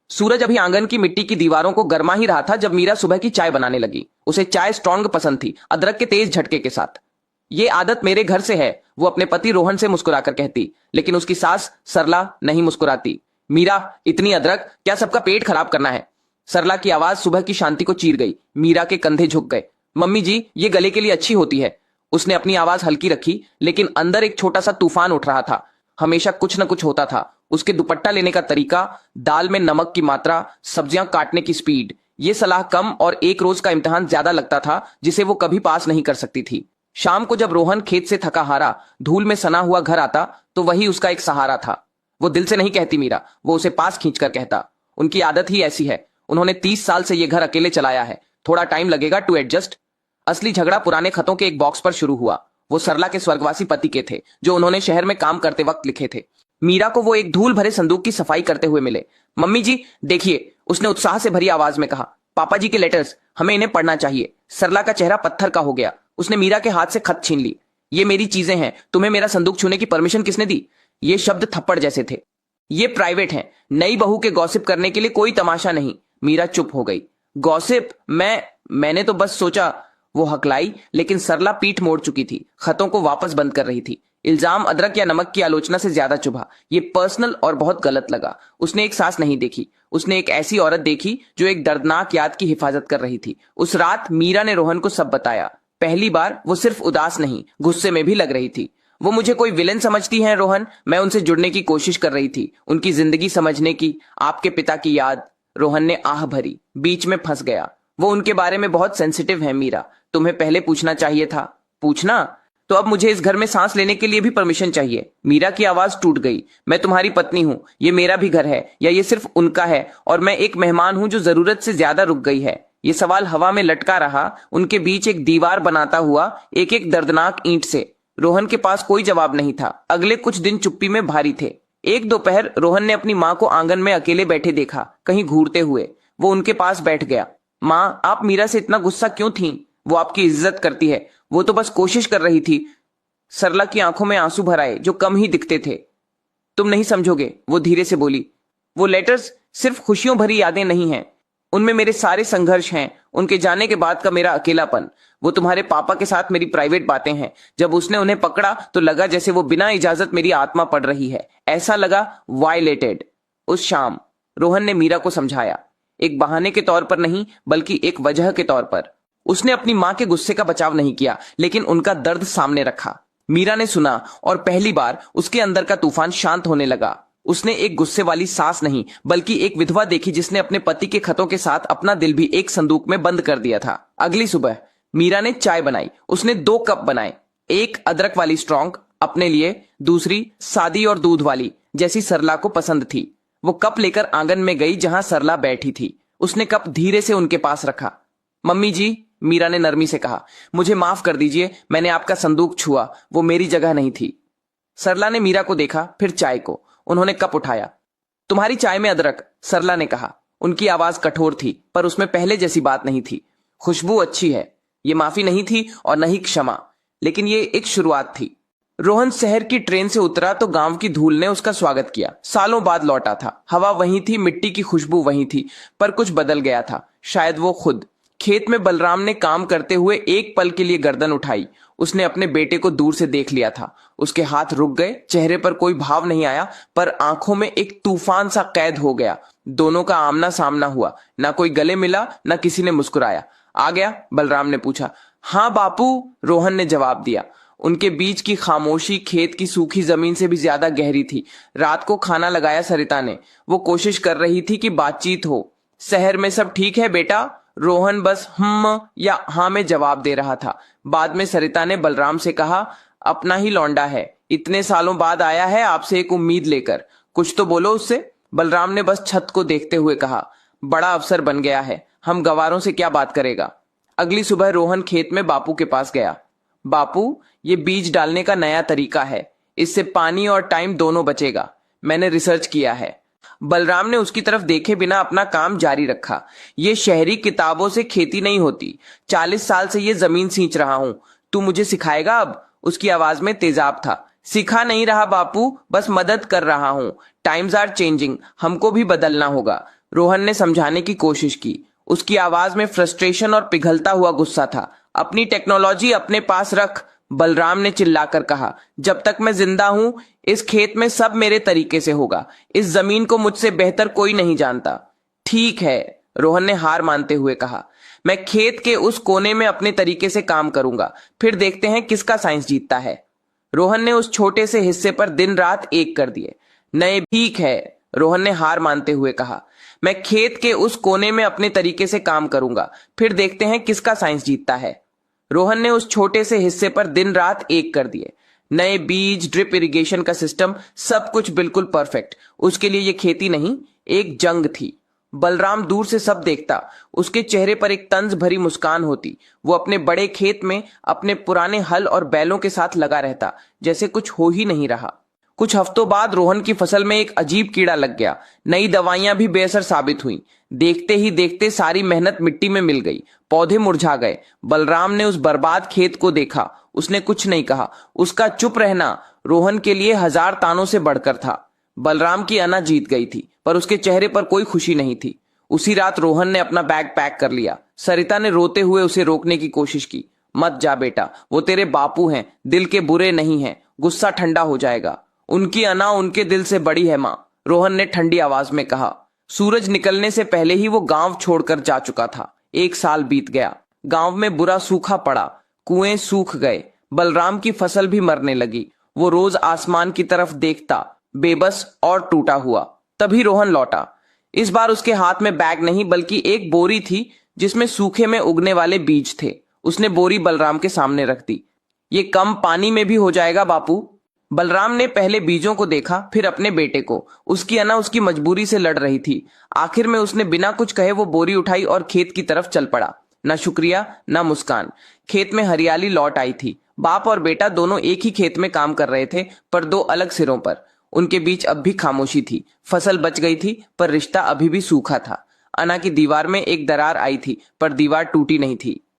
सूरज अभी आंगन की मिट्टी की दीवारों को गरमा ही रहा था जब मीरा सुबह की चाय बनाने लगी। उसे चाय स्ट्रांग पसंद थी, अदरक के तेज झटके के साथ। ये आदत मेरे घर से है, वो अपने पति रोहन से मुस्कुराकर कहती, लेकिन उसकी सास सरला नहीं मुस्कुराती। मीरा, इतनी अदरक, क्या सबका पेट खराब करना है? सरला की आवाज सुबह की शांति को चीर गई। मीरा के कंधे झुक गए। मम्मी जी, ये गले के लिए अच्छी होती है। उसने अपनी आवाज हल्की रखी, लेकिन अंदर एक छोटा सा तूफान उठ रहा था। हमेशा कुछ न कुछ होता था। उसके दुपट्टा लेने का तरीका, दाल में नमक की मात्रा, सब्जियां काटने की स्पीड। ये सलाह कम और एक रोज का इम्तिहान ज्यादा लगता था, जिसे वो कभी पास नहीं कर सकती थी। शाम को जब रोहन खेत से थका हारा धूल में सना हुआ घर आता, तो वही उसका एक सहारा था। वो दिल से नहीं कहती मीरा, वो उसे पास खींचकर कहता। उनकी आदत ही ऐसी है। उन्होंने 30 साल से ये घर अकेले चलाया है। थोड़ा टाइम लगेगा टू एडजस्ट। असली झगड़ा पुराने खतों के एक बॉक्स पर शुरू हुआ। वो सरला के स्वर्गवासी पति के थे, जो उन्होंने शहर में काम करते वक्त लिखे थे। मीरा को वो एक धूल भरे संदूक की सफाई करते हुए मिले। मम्मी जी देखिए, उसने उत्साह से भरी आवाज में कहा, पापा जी के लेटर्स, हमें इन्हें पढ़ना चाहिए। सरला का चेहरा पत्थर का हो गया। उसने मीरा के हाथ से खत छीन ली। ये मेरी चीजें हैं, तुम्हें मेरा संदूक छूने की परमिशन किसने दी? ये शब्द थप्पड़ जैसे थे। ये प्राइवेट हैं, नई बहू के गॉसिप करने के लिए कोई तमाशा नहीं। मीरा चुप हो गई। गॉसिप? मैंने तो बस सोचा। वो हकलाई, लेकिन सरला पीठ मोड़ चुकी थी, खतों को वापस बंद कर रही थी। इल्जाम अदरक या नमक की आलोचना से ज्यादा चुभा। ये पर्सनल और बहुत गलत लगा। उसने एक सास नहीं देखी, उसने एक ऐसी औरत देखी जो एक दर्दनाक याद की हिफाजत कर रही थी। उस रात मीरा ने रोहन को सब बताया। पहली बार वो सिर्फ उदास नहीं, गुस्से में भी लग रही थी। वो मुझे कोई विलेन समझती हैं रोहन? मैं उनसे जुड़ने की कोशिश कर रही थी, उनकी जिंदगी समझने की। आपके पिता की याद। रोहन ने आह भरी, बीच में फंस गया। वो उनके बारे में बहुत सेंसिटिव है मीरा, तुम्हें पहले पूछना चाहिए था। पूछना? तो अब मुझे इस घर में सांस लेने के लिए भी परमिशन चाहिए। मीरा की आवाज टूट गई। मैं तुम्हारी पत्नी हूं, ये मेरा भी घर है, या ये सिर्फ उनका है और मैं एक मेहमान हूं जो जरूरत से ज्यादा रुक गई है? ये सवाल हवा में लटका रहा, उनके बीच एक दीवार बनाता हुआ, एक एक दर्दनाक ईंट से। रोहन के पास कोई जवाब नहीं था। अगले कुछ दिन चुप्पी में भारी थे। एक दोपहर रोहन ने अपनी माँ को आंगन में अकेले बैठे देखा, कहीं घूरते हुए। वो उनके पास बैठ गया। माँ, आप मीरा से इतना गुस्सा क्यों थीं? वो आपकी इज्जत करती है, वो तो बस कोशिश कर रही थी। सरला की आंखों में आंसू भर आए, जो कम ही दिखते थे। तुम नहीं समझोगे, वो धीरे से बोली। वो लेटर्स सिर्फ खुशियों भरी यादें नहीं हैं, उनमें मेरे सारे संघर्ष हैं, उनके जाने के बाद का मेरा अकेलापन। वो तुम्हारे पापा के साथ मेरी प्राइवेट बातें हैं। जब उसने उन्हें पकड़ा तो लगा जैसे वो बिना इजाजत मेरी आत्मा पढ़ रही है। ऐसा लगा वायलेटेड। उस शाम रोहन ने मीरा को समझाया, एक बहाने के तौर पर नहीं, बल्कि एक वजह के तौर पर। उसने अपनी मां के गुस्से का बचाव नहीं किया, लेकिन उनका दर्द सामने रखा। मीरा ने सुना, और पहली बार उसके अंदर का तूफान शांत होने लगा। उसने एक गुस्से वाली सास नहीं, बल्कि एक विधवा देखी जिसने अपने पति के खतों के साथ अपना दिल भी एक संदूक में बंद कर दिया था। अगली सुबह मीरा ने चाय बनाई। उसने 2 कप बनाए, एक अदरक वाली स्ट्रांग अपने लिए, दूसरी सादी और दूध वाली, जैसी सरला को पसंद थी। वो कप लेकर आंगन में गई जहां सरला बैठी थी। उसने कप धीरे से उनके पास रखा। मम्मी जी, मीरा ने नरमी से कहा, मुझे माफ कर दीजिए, मैंने आपका संदूक छुआ, वो मेरी जगह नहीं थी। सरला ने मीरा को देखा, फिर चाय को। उन्होंने कप उठाया। तुम्हारी चाय में अदरक, सरला ने कहा। उनकी आवाज कठोर थी, पर उसमें पहले जैसी बात नहीं थी। खुशबू अच्छी है। ये माफी नहीं थी और न ही क्षमा, लेकिन ये एक शुरुआत थी। रोहन शहर की ट्रेन से उतरा तो गांव की धूल ने उसका स्वागत किया। सालों बाद लौटा था। हवा वहीं थी, मिट्टी की खुशबू वहीं थी, पर कुछ बदल गया था। शायद वो खुद। खेत में बलराम ने काम करते हुए एक पल के लिए गर्दन उठाई। उसने अपने बेटे को दूर से देख लिया था। उसके हाथ रुक गए, चेहरे पर कोई भाव नहीं आया, पर आंखों में एक तूफान सा कैद हो गया। दोनों का आमना सामना हुआ। ना कोई गले मिला, ना किसी ने मुस्कुराया। आ गया? बलराम ने पूछा। हाँ बापू, रोहन ने जवाब दिया। उनके बीच की खामोशी खेत की सूखी जमीन से भी ज्यादा गहरी थी। रात को खाना लगाया सरिता ने। वो कोशिश कर रही थी कि बातचीत हो। शहर में सब ठीक है बेटा? रोहन बस या हाँ में जवाब दे रहा था। बाद में सरिता ने बलराम से कहा, अपना ही लौंडा है, इतने सालों बाद आया है आपसे एक उम्मीद लेकर, कुछ तो बोलो उससे। बलराम ने बस छत को देखते हुए कहा, बड़ा अफसर बन गया है, हम गवारों से क्या बात करेगा। अगली सुबह रोहन खेत में बापू के पास गया। बापू, ये बीज डालने का नया तरीका है, इससे पानी और टाइम दोनों बचेगा, मैंने रिसर्च किया है। बलराम ने उसकी तरफ देखे बिना अपना काम जारी रखा। ये शहरी किताबों से खेती नहीं होती, 40 साल से ये जमीन सींच रहा हूं, तू मुझे सिखाएगा अब? उसकी आवाज में तेजाब था। सिखा नहीं रहा बापू, बस मदद कर रहा हूं। टाइम्स आर चेंजिंग, हमको भी बदलना होगा। रोहन ने समझाने की कोशिश की। उसकी आवाज में फ्रस्ट्रेशन और पिघलता हुआ गुस्सा था। अपनी टेक्नोलॉजी अपने पास रख, बलराम ने चिल्लाकर कहा। जब तक मैं जिंदा हूं, इस खेत में सब मेरे तरीके से होगा। इस जमीन को मुझसे बेहतर कोई नहीं जानता। ठीक है, रोहन ने हार मानते हुए कहा। मैं खेत के उस कोने में अपने तरीके से काम करूंगा, फिर देखते हैं किसका साइंस जीतता है। रोहन ने उस छोटे से हिस्से पर दिन रात एक कर दिए। नए ठीक है, रोहन ने हार मानते हुए कहा। मैं खेत के उस कोने में अपने तरीके से काम करूंगा, फिर देखते हैं किसका साइंस जीतता है। रोहन ने उस छोटे से हिस्से पर दिन रात एक कर दिए। नए बीज, ड्रिप इरिगेशन का सिस्टम, सब कुछ बिल्कुल परफेक्ट। उसके लिए यह खेती नहीं, एक जंग थी। बलराम दूर से सब देखता। उसके चेहरे पर एक तंज भरी मुस्कान होती। वो अपने बड़े खेत में अपने पुराने हल और बैलों के साथ लगा रहता, जैसे कुछ हो ही नहीं रहा। कुछ हफ्तों बाद रोहन की फसल में एक अजीब कीड़ा लग गया। नई दवाइयां भी बेअसर साबित हुई। देखते ही देखते सारी मेहनत मिट्टी में मिल गई। पौधे मुरझा गए। बलराम ने उस बर्बाद खेत को देखा। उसने कुछ नहीं कहा। उसका चुप रहना रोहन के लिए 1000 तानों से बढ़कर था। बलराम की अना जीत गई थी, पर उसके चेहरे पर कोई खुशी नहीं थी। उसी रात रोहन ने अपना बैग पैक कर लिया। सरिता ने रोते हुए उसे रोकने की कोशिश की। मत जा बेटा, वो तेरे बापू हैं, दिल के बुरे नहीं हैं, गुस्सा ठंडा हो जाएगा। उनकी अना उनके दिल से बड़ी है मां, रोहन ने ठंडी आवाज में कहा। सूरज निकलने से पहले ही वो गांव छोड़कर जा चुका था। 1 साल बीत गया। गांव में बुरा सूखा पड़ा। कुएं सूख गए। बलराम की फसल भी मरने लगी। वो रोज आसमान की तरफ देखता, बेबस और टूटा हुआ। तभी रोहन लौटा। इस बार उसके हाथ में बैग नहीं, बल्कि एक बोरी थी जिसमें सूखे में उगने वाले बीज थे। उसने बोरी बलराम के सामने रख दी। ये कम पानी में भी हो जाएगा बापू। बलराम ने पहले बीजों को देखा, फिर अपने बेटे को। उसकी अना उसकी मजबूरी से लड़ रही थी। आखिर में उसने बिना कुछ कहे वो बोरी उठाई और खेत की तरफ चल पड़ा। न शुक्रिया, न मुस्कान। खेत में हरियाली लौट आई थी। बाप और बेटा दोनों एक ही खेत में काम कर रहे थे, पर 2 अलग सिरों पर। उनके बीच अब भी खामोशी थी। फसल बच गई थी, पर रिश्ता अभी भी सूखा था। अना की दीवार में एक दरार आई थी, पर दीवार टूटी नहीं थी।